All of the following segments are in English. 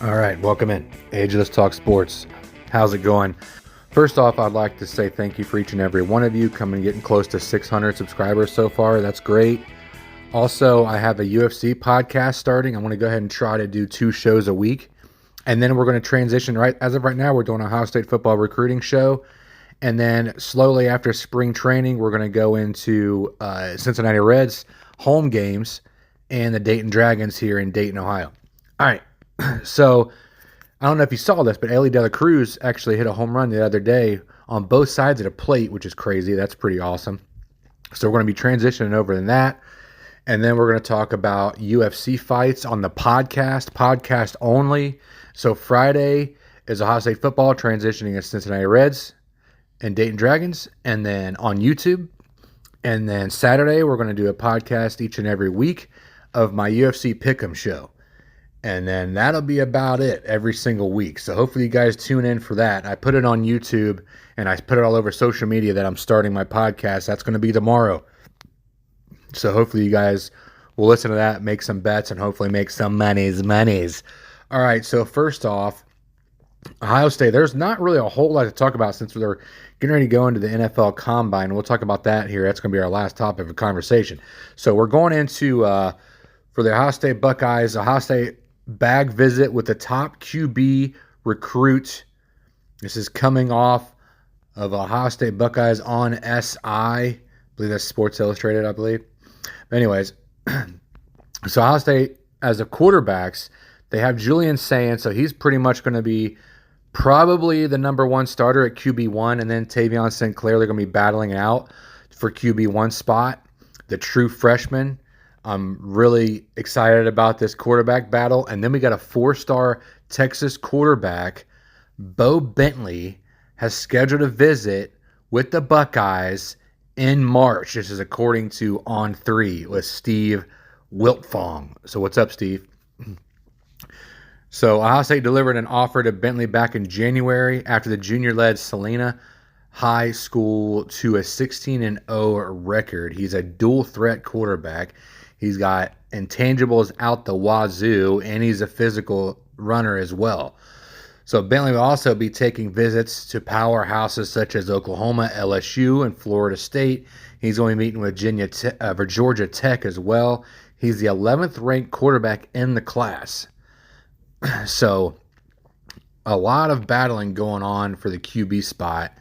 All right, welcome in. Age of Let's Talk Sports. How's it going? First off, I'd like to say thank you for each and every one of you getting close to 600 subscribers so far. That's great. Also, I have a UFC podcast starting. I'm going to go ahead and try to do 2 shows a week. And then we're going to transition. As of right now, we're doing a Ohio State football recruiting show. And then slowly after spring training, we're going to go into Cincinnati Reds home games and the Dayton Dragons here in Dayton, Ohio. All right. So, I don't know if you saw this, but Ellie De La Cruz actually hit a home run the other day on both sides of the plate, which is crazy. That's pretty awesome. So, we're going to be transitioning over to that. And then we're going to talk about UFC fights on the podcast only. So, Friday is Ohio State football transitioning to Cincinnati Reds and Dayton Dragons, and then on YouTube. And then Saturday, we're going to do a podcast each and every week of my UFC Pick'em show. And then that'll be about it every single week. So hopefully you guys tune in for that. I put it on YouTube and I put it all over social media that I'm starting my podcast. That's going to be tomorrow. So hopefully you guys will listen to that, make some bets, and hopefully make some monies. All right, so first off, Ohio State, there's not really a whole lot to talk about since they're getting ready to go into the NFL Combine. We'll talk about that here. That's going to be our last topic of conversation. So we're going into, for the Ohio State Buckeyes, Ohio State bag visit with the top QB recruit. This is coming off of Ohio State Buckeyes on SI. I believe that's Sports Illustrated, I believe. But anyways, so Ohio State, as the quarterbacks, they have Julian Sayin, so he's pretty much going to be probably the number 1 starter at QB1, and then Tavion Sinclair, they're going to be battling out for QB1 spot, the true freshman. I'm really excited about this quarterback battle. And then we got a 4-star Texas quarterback, Bo Bentley, has scheduled a visit with the Buckeyes in March. This is according to On3 with Steve Wiltfong. So what's up, Steve? So Ohio State delivered an offer to Bentley back in January after the junior-led Salina High School to a 16-0 record. He's a dual-threat quarterback. He's got intangibles out the wazoo, and he's a physical runner as well. So Bentley will also be taking visits to powerhouses such as Oklahoma, LSU, and Florida State. He's going to be meeting with Georgia Tech as well. He's the 11th ranked quarterback in the class. So a lot of battling going on for the QB spot.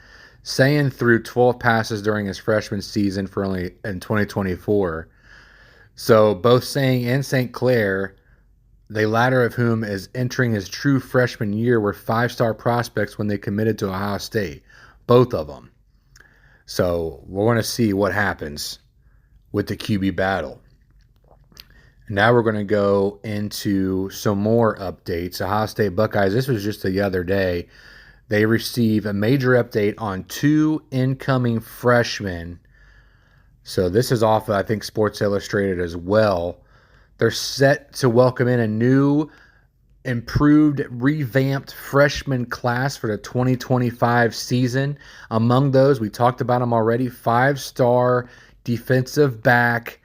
Sayin threw 12 passes during his freshman season for only in 2024. So both Sayin and St. Clair, the latter of whom is entering his true freshman year, were 5-star prospects when they committed to Ohio State. Both of them. So we're going to see what happens with the QB battle. Now we're going to go into some more updates. Ohio State Buckeyes, this was just the other day. They receive a major update on 2 incoming freshmen. So this is off of, I think, Sports Illustrated as well. They're set to welcome in a new, improved, revamped freshman class for the 2025 season. Among those, we talked about them already, 5-star defensive back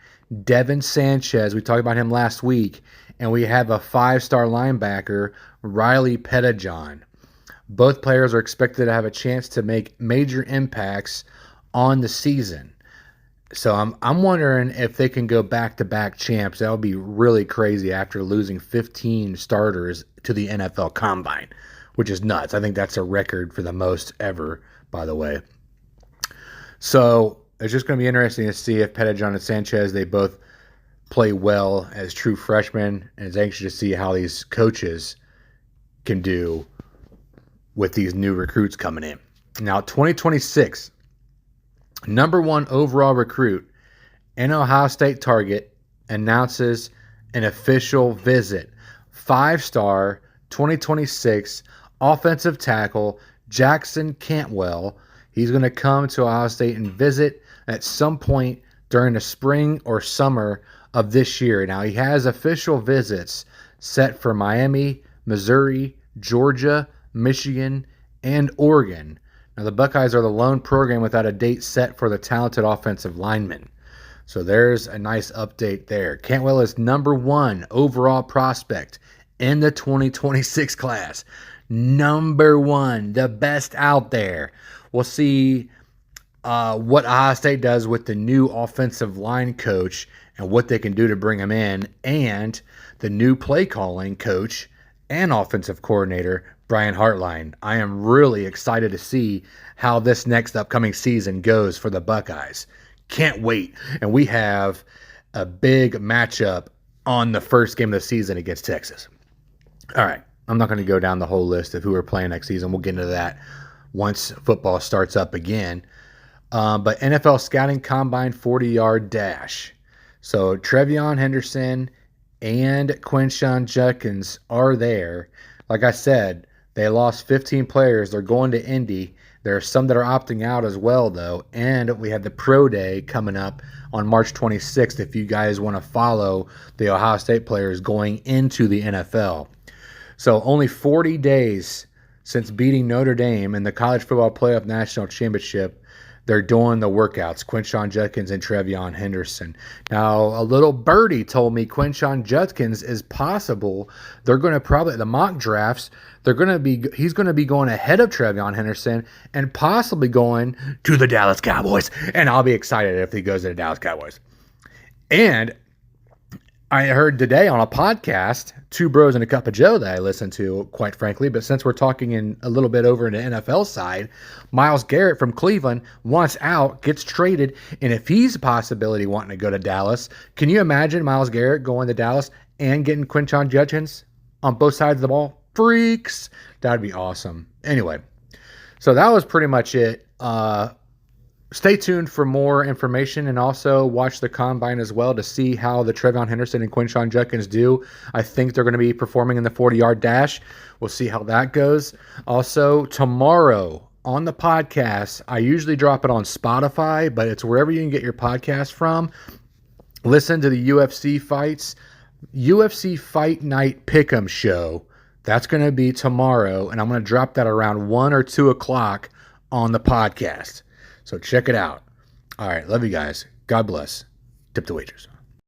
Devin Sanchez. We talked about him last week. And we have a 5-star linebacker, Riley Pettijohn. Both players are expected to have a chance to make major impacts on the season. So I'm wondering if they can go back-to-back champs. That would be really crazy after losing 15 starters to the NFL Combine, which is nuts. I think that's a record for the most ever, by the way. So it's just going to be interesting to see if Pettijohn and Sanchez, they both play well as true freshmen, and it's anxious to see how these coaches can do with these new recruits coming in. Now, 2026, number 1 overall recruit and Ohio State target announces an official visit. 5-star 2026 offensive tackle Jackson Cantwell. He's going to come to Ohio State and visit at some point during the spring or summer of this year. Now, he has official visits set for Miami, Missouri, Georgia, Michigan, and Oregon. Now, the Buckeyes are the lone program without a date set for the talented offensive lineman. So there's a nice update there. Cantwell is number 1 overall prospect in the 2026 class. Number one, the best out there. We'll see what Ohio State does with the new offensive line coach and what they can do to bring him in, and the new play calling coach and offensive coordinator, Brian Hartline. I am really excited to see how this next upcoming season goes for the Buckeyes. Can't wait. And we have a big matchup on the first game of the season against Texas. All right. I'm not going to go down the whole list of who are playing next season. We'll get into that once football starts up again. But NFL Scouting Combine 40-yard dash. So Trevion Henderson and Quinshon Judkins are there. Like I said, they lost 15 players. They're going to Indy. There are some that are opting out as well, though. And we have the Pro Day coming up on March 26th if you guys want to follow the Ohio State players going into the NFL. So only 40 days since beating Notre Dame in the College Football Playoff National Championship, they're doing the workouts, Quinshon Judkins and Trevion Henderson. Now, a little birdie told me Quinshon Judkins is possible. They're going to probably, the mock drafts, he's going to be going ahead of Trevion Henderson and possibly going to the Dallas Cowboys. And I'll be excited if he goes to the Dallas Cowboys. And I heard today on a podcast, Two Bros and a Cup of Joe, that I listened to, quite frankly, but since we're talking in a little bit over in the NFL side, Myles Garrett from Cleveland wants out, gets traded, and if he's a possibility wanting to go to Dallas, can you imagine Myles Garrett going to Dallas and getting Quinshon Judkins on both sides of the ball? Freaks! That'd be awesome. Anyway, so that was pretty much it. Stay tuned for more information and also watch the Combine as well to see how the Trevion Henderson and Quinshon Judkins do. I think they're going to be performing in the 40-yard dash. We'll see how that goes. Also, tomorrow on the podcast, I usually drop it on Spotify, but it's wherever you can get your podcast from. Listen to the UFC fights. UFC Fight Night Pick'em show. That's going to be tomorrow, and I'm going to drop that around 1 or 2 o'clock on the podcast. So check it out. All right. Love you guys. God bless. Tip the wagers.